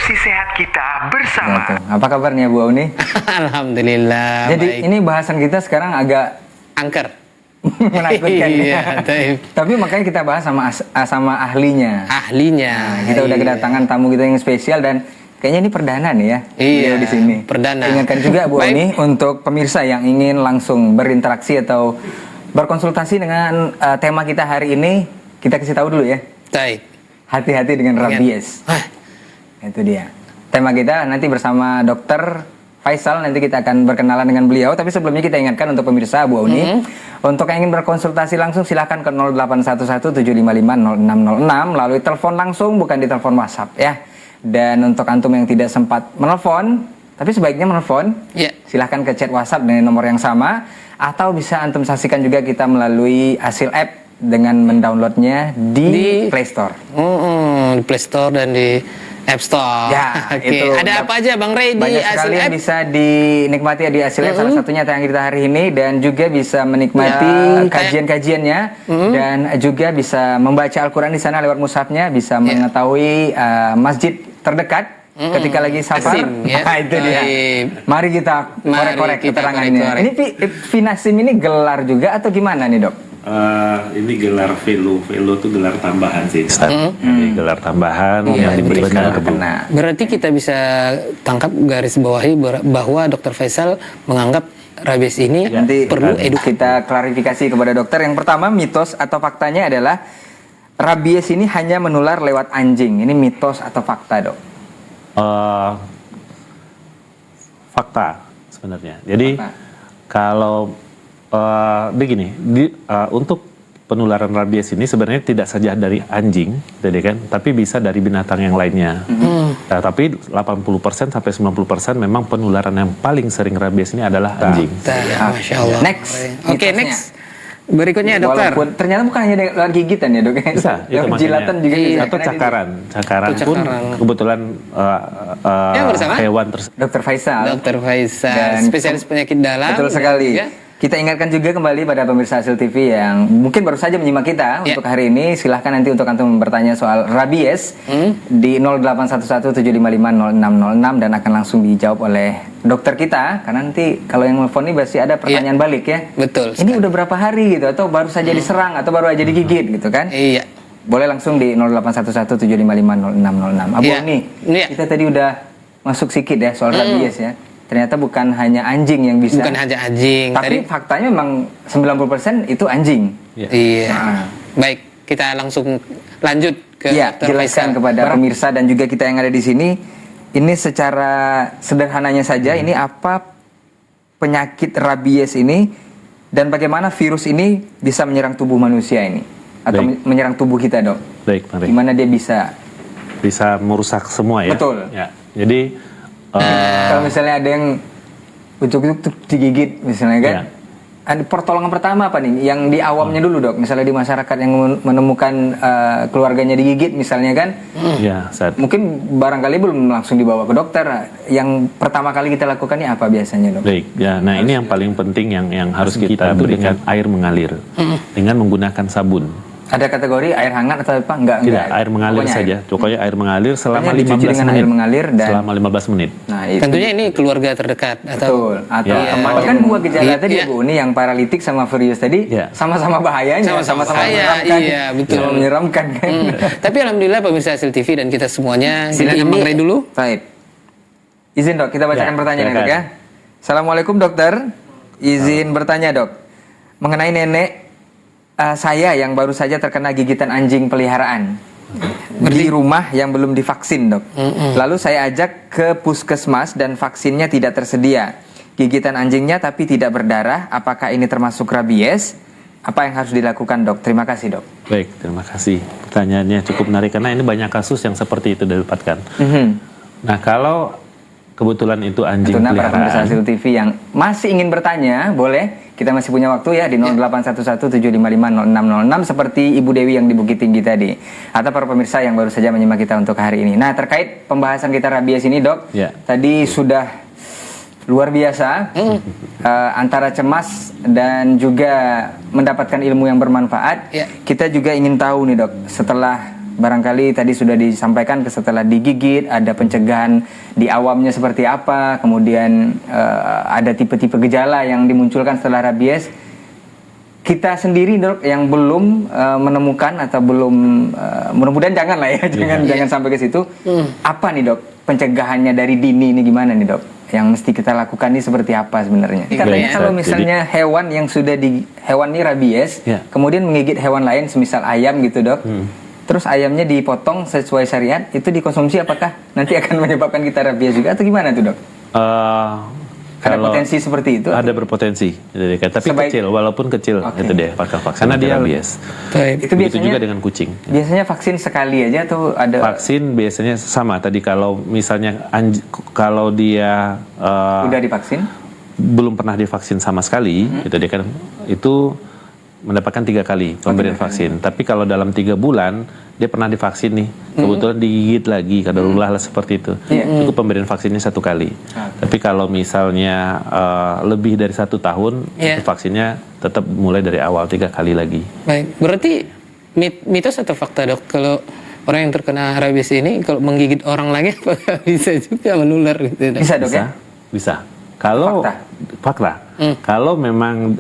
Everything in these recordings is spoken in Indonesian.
promosi sehat kita bersama. Gitu. Apa kabarnya Bu Auni? Alhamdulillah. Jadi baik. ini bahasan kita sekarang agak Angker. menakutkan Iya, ya. taib. Tapi makanya kita bahas sama ahlinya. Ahlinya. Kita udah Iya. kedatangan tamu kita yang spesial dan kayaknya ini perdana nih ya. Iya, beliau di sini. perdana. Ingatkan juga Bu Baik. Auni untuk pemirsa yang ingin langsung berinteraksi atau berkonsultasi dengan tema kita hari ini, kita kasih tahu dulu ya. Taib. Hati-hati dengan rabies. Hah, Itu dia. Tema kita nanti bersama Dokter Faisal, nanti kita akan berkenalan dengan beliau. Tapi sebelumnya kita ingatkan untuk pemirsa Bu Auni, untuk yang ingin berkonsultasi langsung silahkan ke 0811-755-0606 melalui telepon langsung, bukan di telepon WhatsApp ya. Dan untuk antum yang tidak sempat menelpon, tapi sebaiknya menelpon, Iya. silahkan ke chat WhatsApp dengan nomor yang sama, atau bisa antum saksikan juga kita melalui hasil app dengan mendownloadnya di Play Store. di Play Store dan di App Store. Ya, Oke. itu. Ada apa aja Bang Ray di Banyak hasil sekali yang app? bisa dinikmati di hasil app, salah satunya tayang kita hari ini, dan juga bisa menikmati Ya, kajian-kajiannya, dan juga bisa membaca Al-Quran di sana lewat mushafnya, bisa mengetahui masjid terdekat ketika lagi safar. Asim, ya. Nah, itu dia. Baik. Mari kita Mari korek-korek kita keterangannya. korek-korek. Ini Vinasim ini gelar juga atau gimana nih Dok? Ini gelar velo itu gelar tambahan sih, Ustaz. Jadi gelar tambahan yang diberikan ke Kena. Berarti kita bisa tangkap garis bawahi bahwa Dr. Faisal menganggap rabies ini Nanti perlu edukasi. kita klarifikasi kepada dokter. Yang pertama, mitos atau faktanya adalah rabies ini hanya menular lewat anjing. Ini mitos atau fakta, Dok? Fakta sebenarnya. Jadi Fakta. kalau begini, untuk penularan rabies ini sebenarnya tidak saja dari anjing, jadi kan, tapi bisa dari binatang yang lainnya. Nah, tapi 80% sampai 90% memang penularan yang paling sering rabies ini adalah anjing. Masya Allah. Next. Oke, mitosnya. next. Berikutnya dokter. Walaupun ternyata bukan hanya lewat gigitan ya, Dok. Bisa, itu makanya. Jilatan juga Iya. bisa. Atau cakaran Atau pun cakaran. kebetulan Ya, bersama? hewan tersebut. Dokter Faisal. Dokter Faisal, Dan spesialis penyakit dalam. Betul sekali. Ya. Kita ingatkan juga kembali pada pemirsa Hasil TV yang mungkin baru saja menyimak kita Ya. untuk hari ini. Silahkan nanti untuk antum bertanya soal rabies di 0811-755-0606 dan akan langsung dijawab oleh dokter kita. Karena nanti kalau yang telepon ini pasti ada pertanyaan balik ya. Betul Ini udah berapa hari gitu, atau baru saja diserang, atau baru aja digigit gitu kan? Iya. Boleh langsung di 0811-755-0606. Abu Iya. nih, Iya. kita tadi udah masuk sikit ya soal rabies ya. Ternyata bukan hanya anjing yang bisa. Bukan hanya anjing. Tapi faktanya memang 90% itu anjing. Iya. Nah. Baik, kita langsung lanjut ke Iya, Dr. jelaskan Faisal. kepada pemirsa dan juga kita yang ada di sini. Ini secara sederhananya saja, ini apa penyakit rabies ini dan bagaimana virus ini bisa menyerang tubuh manusia ini atau Baik. menyerang tubuh kita, Dok? Baik, mari. Gimana dia bisa? Bisa merusak semua ya. Betul. Jadi Kalau misalnya ada yang ujuk-ujuk digigit misalnya kan, Iya. ada pertolongan pertama apa nih? Yang di awamnya dulu, Dok. Misalnya di masyarakat yang menemukan keluarganya digigit misalnya kan, ya, Ustaz. mungkin barangkali belum langsung dibawa ke dokter. Yang pertama kali kita lakukan ini apa biasanya, Dok? Baik, ya. Nah, ini yang paling penting yang harus kita berikan air mengalir dengan menggunakan sabun. Ada kategori air hangat atau apa? Enggak. Tidak, air mengalir Pokoknya saja. Pokoknya air mengalir selama Pokoknya dicuci 15 dengan menit. air mengalir dan Selama 15 menit. Nah, itu. Tentunya ini keluarga terdekat atau Betul. Atau Ya. bahkan dua gejala tadi Iya. Bu, ini yang paralitik sama furious tadi Ya. sama-sama bahayanya, Sama-sama bahaya, menyeramkan. iya, betul. Sama menyeramkan kan. Tapi alhamdulillah pemirsa Hasil TV dan kita semuanya. Silakan Ini- Bang Ray dulu. Baik. Izin, Dok, kita bacakan Ya, pertanyaan, Dok silakan. ya. Assalamualaikum, Dokter. Izin bertanya, Dok. Mengenai nenek saya yang baru saja terkena gigitan anjing peliharaan di rumah yang belum divaksin, Dok. Lalu saya ajak ke puskesmas dan vaksinnya tidak tersedia. Gigitan anjingnya tapi tidak berdarah. Apakah ini termasuk rabies? Apa yang harus dilakukan, Dok? Terima kasih, Dok. Baik, terima kasih. Pertanyaannya cukup menarik karena ini banyak kasus yang seperti itu didapatkan. Nah, kalau kebetulan itu anjing Tentunya para pemirsa peliharaan, Hasil TV yang masih ingin bertanya, boleh. Kita masih punya waktu ya di 0811-755-0606 seperti Ibu Dewi yang di Bukit Tinggi tadi. Atau para pemirsa yang baru saja menyimak kita untuk hari ini. Nah, terkait pembahasan kita rabies ini, Dok. Ya. Tadi sudah luar biasa antara cemas dan juga mendapatkan ilmu yang bermanfaat. Ya. Kita juga ingin tahu nih, Dok, setelah Barangkali tadi sudah disampaikan setelah digigit ada pencegahan di awamnya seperti apa, kemudian ada tipe-tipe gejala yang dimunculkan setelah rabies. Kita sendiri dok yang belum menemukan atau belum, mudah-mudahan jangan lah ya, jangan sampai ke situ. Apa nih dok pencegahannya dari dini ini gimana nih dok? Yang mesti kita lakukan ini seperti apa sebenarnya? Karena kalau misalnya hewan yang sudah hewan ini rabies, kemudian menggigit hewan lain, semisal ayam gitu dok, terus ayamnya dipotong sesuai syariat, itu dikonsumsi apakah nanti akan menyebabkan kita rabies juga atau gimana tuh dok? Ada potensi seperti itu? Ada berpotensi, tapi kecil, walaupun kecil itu deh vaksin karena dia rabies. Itu biasanya juga dengan kucing. Biasanya vaksin sekali aja atau ada? Vaksin biasanya sama tadi, kalau misalnya kalau dia udah divaksin, belum pernah divaksin sama sekali, itu mendapatkan 3 kali pemberian vaksin. Tapi kalau dalam 3 bulan dia pernah divaksin nih, kebetulan digigit lagi, kadarullah lah seperti itu, cukup pemberian vaksinnya 1 kali. Tapi kalau misalnya lebih dari 1 tahun, itu vaksinnya tetap mulai dari awal 3 kali lagi. Baik, berarti mitos atau fakta dok, kalau orang yang terkena rabies ini kalau menggigit orang lagi apakah bisa juga menular gitu dok? Bisa dok ya? Bisa. Kalau fakta. Kalau memang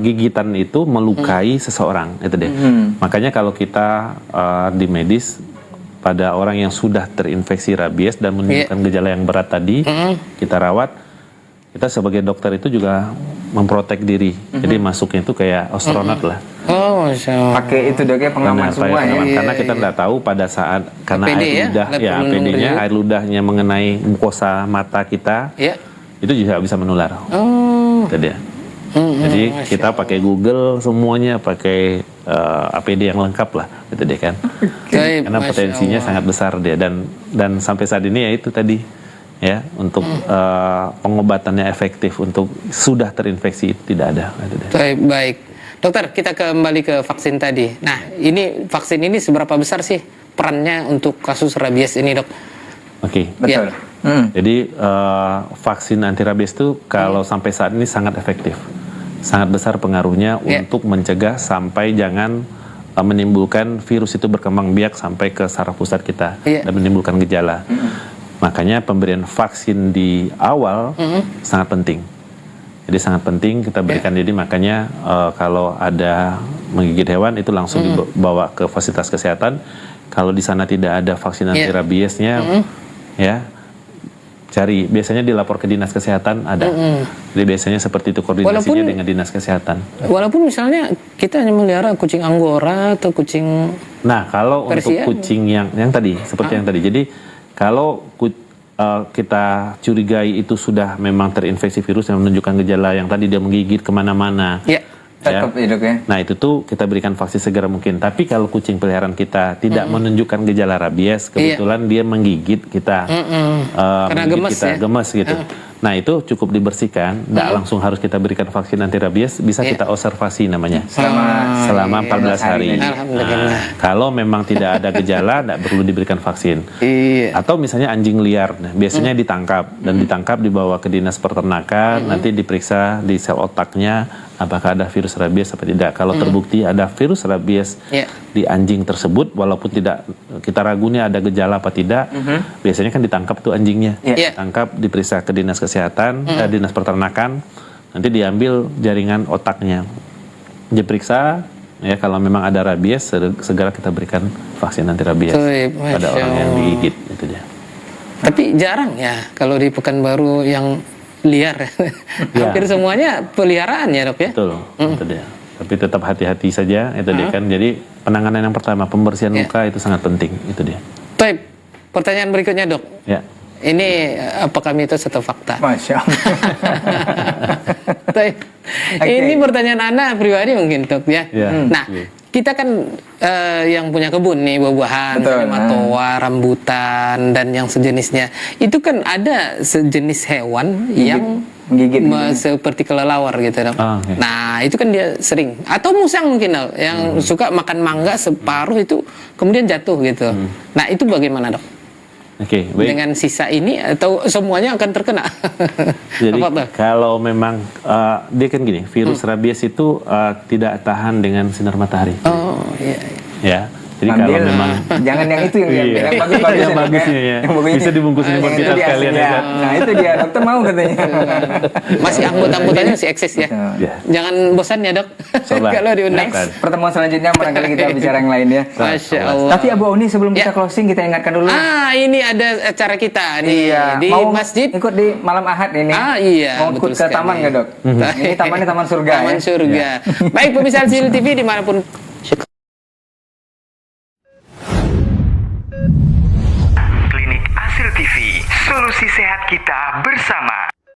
gigitan itu melukai seseorang, itu deh. Makanya kalau kita di medis pada orang yang sudah terinfeksi rabies dan menunjukkan gejala yang berat tadi, kita rawat, kita sebagai dokter itu juga memprotek diri. Jadi masuknya itu kayak astronot lah. Oh, pakai itu dok ya, pengaman semua ya. Karena kita nggak tahu pada saat karena air ludah, APD-nya, air ludahnya mengenai mukosa mata kita, itu juga bisa menular. Itu dia. Jadi kita pakai Google semuanya, pakai APD yang lengkap lah, gitu deh kan. Karena potensinya sangat besar dia, dan sampai saat ini ya itu tadi ya, untuk pengobatannya efektif untuk sudah terinfeksi itu tidak ada. Gitu deh. Baik, dokter, kita kembali ke vaksin tadi. Nah, ini vaksin ini seberapa besar sih perannya untuk kasus rabies ini dok? Oke, betul. Jadi vaksin anti rabies itu kalau sampai saat ini sangat efektif. Sangat besar pengaruhnya untuk mencegah sampai jangan menimbulkan virus itu berkembang biak sampai ke saraf pusat kita dan menimbulkan gejala. Makanya pemberian vaksin di awal sangat penting. Jadi sangat penting kita berikan. Jadi makanya kalau ada menggigit hewan itu langsung dibawa ke fasilitas kesehatan. Kalau di sana tidak ada vaksin anti rabiesnya, ya cari, biasanya dilapor ke dinas kesehatan ada. Jadi biasanya seperti itu koordinasinya dengan dinas kesehatan. Walaupun misalnya kita hanya melihara kucing Anggora atau kucing. Nah, kalau Persia, untuk kucing yang tadi seperti yang tadi. Jadi kalau kita curigai itu sudah memang terinfeksi virus yang menunjukkan gejala yang tadi dia menggigit kemana-mana. Nah itu tuh kita berikan vaksin segera mungkin. Tapi kalau kucing peliharaan kita tidak menunjukkan gejala rabies, kebetulan dia menggigit kita, karena gemes, gemes gitu. Nah itu cukup dibersihkan, tidak langsung harus kita berikan vaksin anti rabies, bisa kita observasi namanya selama 14 hari. Nah, kalau memang tidak ada gejala, tidak perlu diberikan vaksin. Atau misalnya anjing liar, biasanya ditangkap dan ditangkap dibawa ke dinas peternakan, nanti diperiksa di sel otaknya apakah ada virus rabies atau tidak. Kalau terbukti ada virus rabies di anjing tersebut, walaupun tidak kita ragunya ada gejala apa tidak, biasanya kan ditangkap tuh anjingnya, tangkap, diperiksa ke dinas kesehatan, dinas peternakan, nanti diambil jaringan otaknya, diperiksa, ya kalau memang ada rabies segera kita berikan vaksin anti rabies pada orang yang digigit, itu dia. Tapi jarang ya kalau di Pekanbaru yang liar, hampir semuanya peliharaan ya dok ya. Betul, itu dia. Tapi tetap hati-hati saja, itu dia kan. Jadi penanganan yang pertama, pembersihan luka itu sangat penting, itu dia. Baik, pertanyaan berikutnya dok. Ini apakah mitos atau fakta? Masya Allah. Ini pertanyaan Anda pribadi mungkin dok ya. Nah, kita kan yang punya kebun nih, buah-buahan, matoa, rambutan dan yang sejenisnya. Itu kan ada sejenis hewan yang menggigit seperti kelelawar gitu dok. Nah itu kan dia sering, atau musang mungkin dok, yang suka makan mangga separuh itu kemudian jatuh gitu. Nah itu bagaimana dok? Baik. Dengan sisa ini atau semuanya akan terkena? Jadi kalau memang dia kan gini, virus rabies itu tidak tahan dengan sinar matahari. Ya. Jadi kalau Ambil, memang jangan yang itu yang diambil, Iya. yang bagus-bagus Yang ya, Dok, bagusnya ya. Yang bagusnya. Bisa dibungkusin buat Yang kita itu di sekalian aslinya. ya, Kak. Nah itu dia, dokter mau katanya. Masih anggota-anggotanya masih eksis ya. Ya. Jangan bosan ya dok. Sobat. Kalau diundang. Next. Pertemuan selanjutnya barangkali kita bicara yang lain ya. Masya Allah. Tapi Abu Oni sebelum kita Ya. closing kita ingatkan dulu. Ini ada acara kita nih Iya, di mau masjid. ikut di malam Ahad ini. Iya, Mau ikut betul ke taman sekali. nggak dok? Ini tamannya taman surga Taman ya. surga. Baik pemirsa LCL TV dimanapun. Klinik Asil TV, solusi sehat kita bersama.